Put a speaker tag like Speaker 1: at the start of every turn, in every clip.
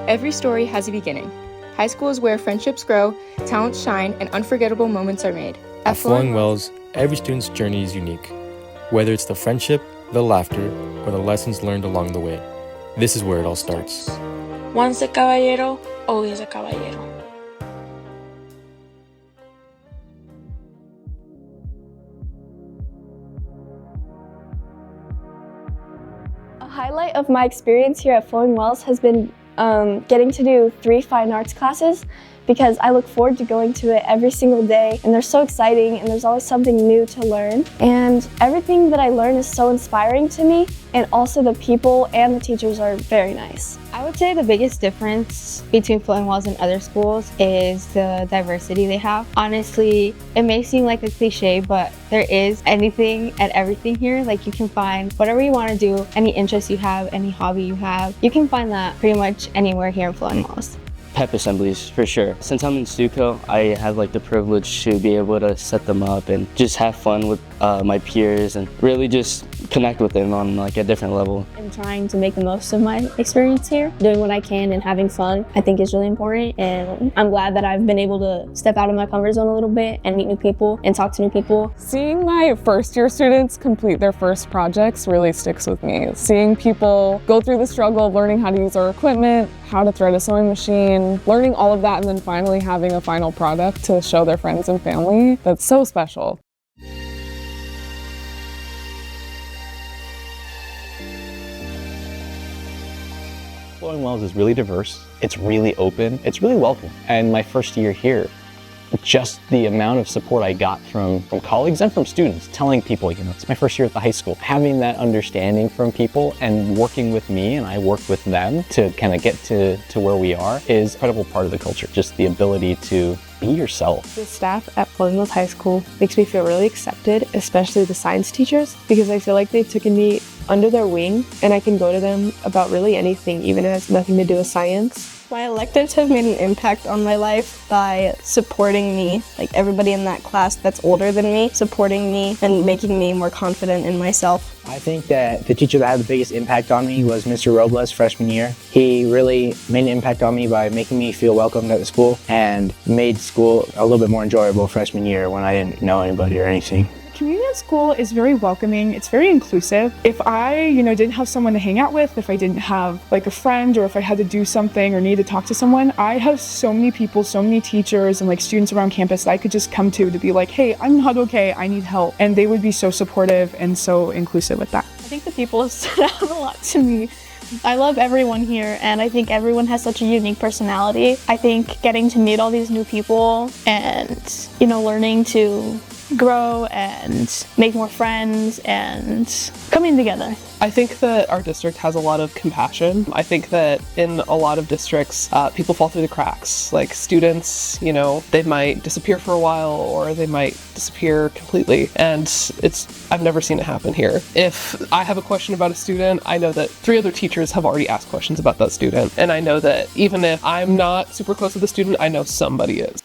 Speaker 1: Every story has a beginning. High school is where friendships grow, talents shine, and unforgettable moments are made.
Speaker 2: At Flowing Wells, every student's journey is unique. Whether it's the friendship, the laughter, or the lessons learned along the way, this is where it all starts.
Speaker 3: Once a caballero, always a caballero.
Speaker 4: A highlight of my experience here at Flowing Wells has been getting to do 3 fine arts classes, because I look forward to going to it every single day, and they're so exciting and there's always something new to learn. And everything that I learn is so inspiring to me, and also the people and the teachers are very nice.
Speaker 5: I would say the biggest difference between Flowing Wells and other schools is the diversity they have. Honestly, it may seem like a cliche, but there is anything and everything here. Like, you can find whatever you want to do, any interest you have, any hobby you have. You can find that pretty much anywhere here in Flowing Wells.
Speaker 6: Pep assemblies, for sure. Since I'm in Stuco, I have the privilege to be able to set them up and just have fun with my peers and really just connect with them on a different level.
Speaker 7: I'm trying to make the most of my experience here. Doing what I can and having fun, I think, is really important, and I'm glad that I've been able to step out of my comfort zone a little bit and meet new people and talk to new people.
Speaker 8: Seeing my first year students complete their first projects really sticks with me. Seeing people go through the struggle of learning how to use our equipment, how to thread a sewing machine, learning all of that, and then finally having a final product to show their friends and family, that's so special.
Speaker 9: Flowing Wells is really diverse, it's really open, it's really welcome. And my first year here, just the amount of support I got from colleagues and from students, telling people, it's my first year at the high school. Having that understanding from people and working with me, and I worked with them to kind of get to where we are, is an incredible part of the culture. Just the ability to be yourself.
Speaker 10: The staff at Flowing Wells High School makes me feel really accepted, especially the science teachers, because I feel like they've taken me under their wing and I can go to them about really anything, even if it has nothing to do with science.
Speaker 11: My electives have made an impact on my life by supporting me, everybody in that class that's older than me, supporting me and making me more confident in myself.
Speaker 12: I think that the teacher that had the biggest impact on me was Mr. Robles freshman year. He really made an impact on me by making me feel welcomed at the school and made school a little bit more enjoyable freshman year when I didn't know anybody or anything.
Speaker 13: Community at school is very welcoming, it's very inclusive. If I, didn't have someone to hang out with, if I didn't have a friend, or if I had to do something or need to talk to someone, I have so many people, so many teachers and students around campus that I could just come to be like, hey, I'm not okay, I need help. And they would be so supportive and so inclusive with that.
Speaker 11: I think the people have stood out a lot to me. I love everyone here, and I think everyone has such a unique personality. I think getting to meet all these new people and, learning to grow and make more friends and coming together.
Speaker 14: I think that our district has a lot of compassion. I think that in a lot of districts, people fall through the cracks. Students, they might disappear for a while or they might disappear completely. And I've never seen it happen here. If I have a question about a student, I know that 3 other teachers have already asked questions about that student. And I know that even if I'm not super close with the student, I know somebody is.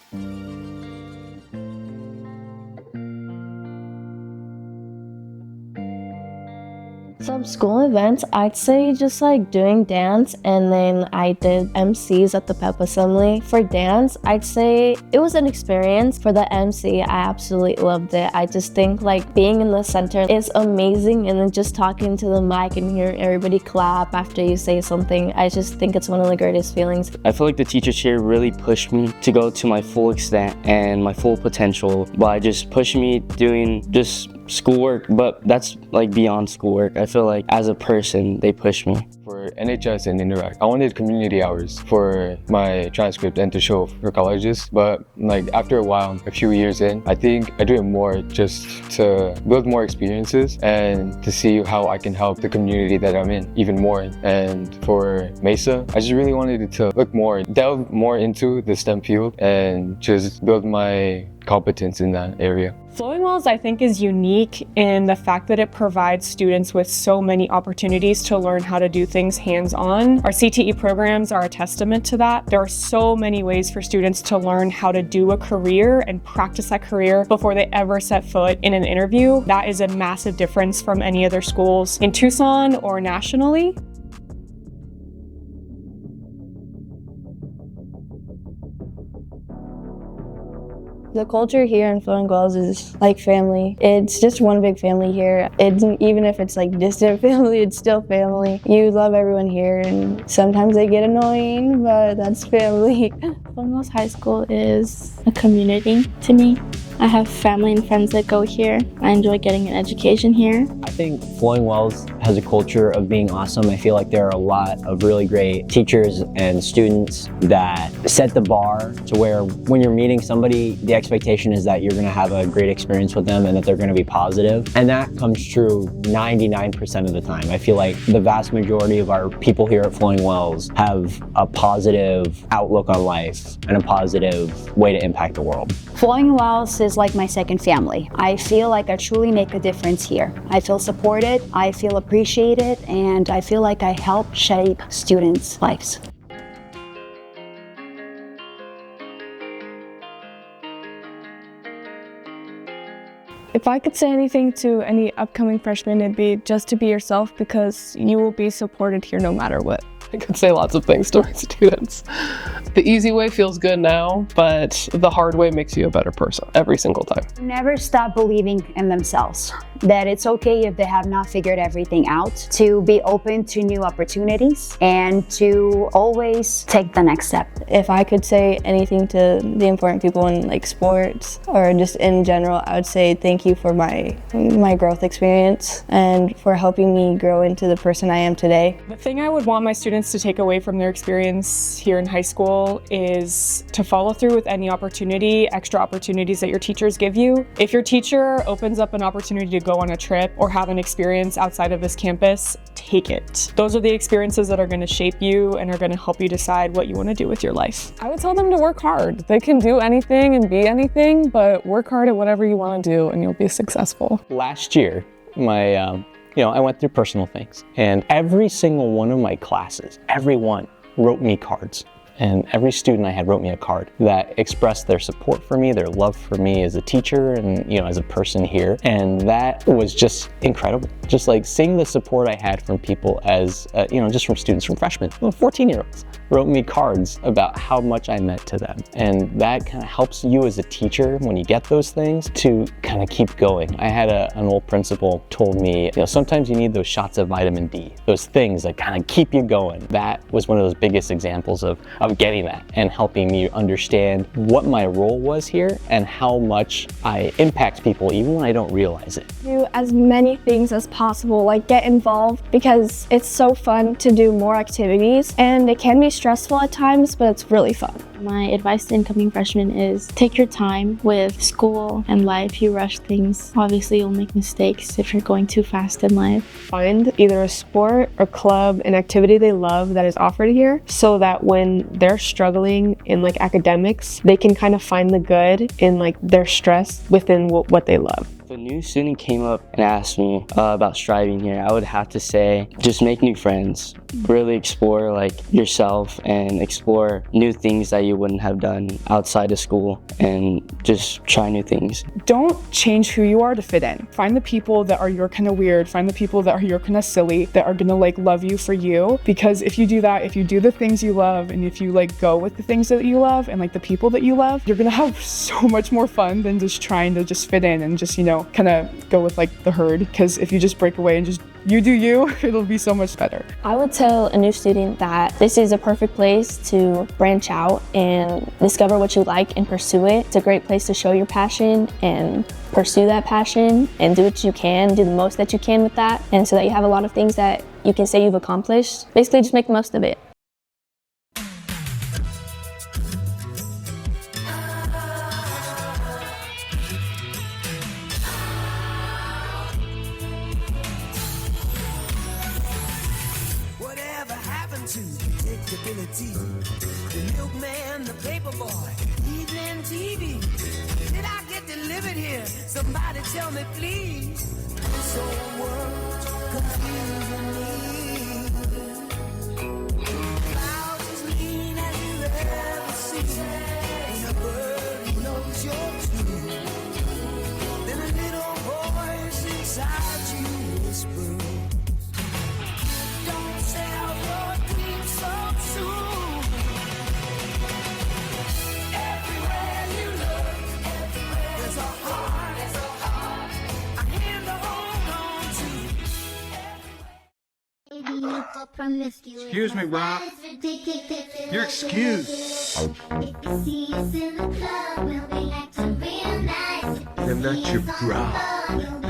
Speaker 7: Some school events, I'd say just doing dance, and then I did MCs at the pep assembly. For dance, I'd say it was an experience. For the MC, I absolutely loved it. I just think being in the center is amazing, and then just talking to the mic and hearing everybody clap after you say something, I just think it's one of the greatest feelings.
Speaker 6: I feel like the teachers here really pushed me to go to my full extent and my full potential by just pushing me doing just schoolwork, but that's beyond schoolwork. I feel like as a person, they push me.
Speaker 15: For NHS and Interact, I wanted community hours for my transcript and to show for colleges, but after a while, a few years in, I think I do it more just to build more experiences and to see how I can help the community that I'm in even more. And for Mesa, I just really wanted it to delve more into the STEM field and just build my competence in that area.
Speaker 13: Flowing Wells, I think, is unique in the fact that it provides students with so many opportunities to learn how to do things hands-on. Our CTE programs are a testament to that. There are so many ways for students to learn how to do a career and practice that career before they ever set foot in an interview. That is a massive difference from any other schools in Tucson or nationally.
Speaker 4: The culture here in Flowing Wells is like family. It's just one big family here. Even if it's like distant family, it's still family. You love everyone here, and sometimes they get annoying, but that's family.
Speaker 11: Flowing Wells High School is a community to me. I have family and friends that go here. I enjoy getting an education here.
Speaker 12: I think Flowing Wells has a culture of being awesome. I feel like there are a lot of really great teachers and students that set the bar to where when you're meeting somebody, the expectation is that you're going to have a great experience with them and that they're going to be positive. And that comes true 99% of the time. I feel like the vast majority of our people here at Flowing Wells have a positive outlook on life and a positive way to impact the world.
Speaker 16: Flowing Wells is like my second family. I feel like I truly make a difference here. I feel supported, I feel appreciated, and I feel like I help shape students' lives.
Speaker 4: If I could say anything to any upcoming freshmen, it'd be just to be yourself, because you will be supported here no matter what.
Speaker 14: I could say lots of things to my students. The easy way feels good now, but the hard way makes you a better person every single time.
Speaker 16: Never stop believing in themselves. That it's okay if they have not figured everything out, to be open to new opportunities and to always take the next step.
Speaker 4: If I could say anything to the important people in like sports or just in general, I would say thank you for my growth experience and for helping me grow into the person I am today.
Speaker 13: The thing I would want my students to take away from their experience here in high school is to follow through with any opportunity, extra opportunities that your teachers give you. If your teacher opens up an opportunity to go on a trip or have an experience outside of this campus, take it. Those are the experiences that are going to shape you and are going to help you decide what you want to do with your life.
Speaker 8: I would tell them to work hard. They can do anything and be anything, but work hard at whatever you want to do and you'll be successful.
Speaker 9: Last year, I went through personal things, and every single one of my classes, everyone wrote me cards. And every student I had wrote me a card that expressed their support for me, their love for me as a teacher and, as a person here. And that was just incredible. Just like seeing the support I had from people as, just from students, from freshmen, 14-year-olds, wrote me cards about how much I meant to them. And that kind of helps you as a teacher when you get those things to kind of keep going. I had an old principal told me, sometimes you need those shots of vitamin D, those things that kind of keep you going. That was one of those biggest examples of getting that and helping me understand what my role was here and how much I impact people even when I don't realize it.
Speaker 4: Do as many things as possible, like get involved, because it's so fun to do more activities and it can be stressful at times, but it's really fun.
Speaker 11: My advice to incoming freshmen is take your time with school and life. You rush things. Obviously, you'll make mistakes if you're going too fast in life.
Speaker 10: Find either a sport or club, an activity they love that is offered here, so that when they're struggling in like academics, they can kind of find the good in like their stress within what they love.
Speaker 6: If a new student came up and asked me about striving here, I would have to say just make new friends. Really explore yourself and explore new things that you wouldn't have done outside of school, and just try new things.
Speaker 13: Don't change who you are to fit in. Find the people that are your kind of weird, find the people that are your kind of silly, that are gonna love you for you, because if you do that, if you do the things you love and if you go with the things that you love and the people that you love, you're gonna have so much more fun than just trying to just fit in and just kind of go with the herd. Because if you just break away and just you do you, it'll be so much better.
Speaker 4: I would tell a new student that this is a perfect place to branch out and discover what you like and pursue it. It's a great place to show your passion and pursue that passion and do what you can, do the most that you can with that, and so that you have a lot of things that you can say you've accomplished. Basically, just make the most of it.
Speaker 17: The milkman, the paper boy, evening TV. Did I get delivered here? Somebody tell me, please. This whole world's confusing me. Clouds as lean as you ever seen. And a bird who knows you're true. Then a little voice inside you whispers, don't sell your dreams so soon.
Speaker 18: Excuse me, Rob. You're excused. Then let your bra.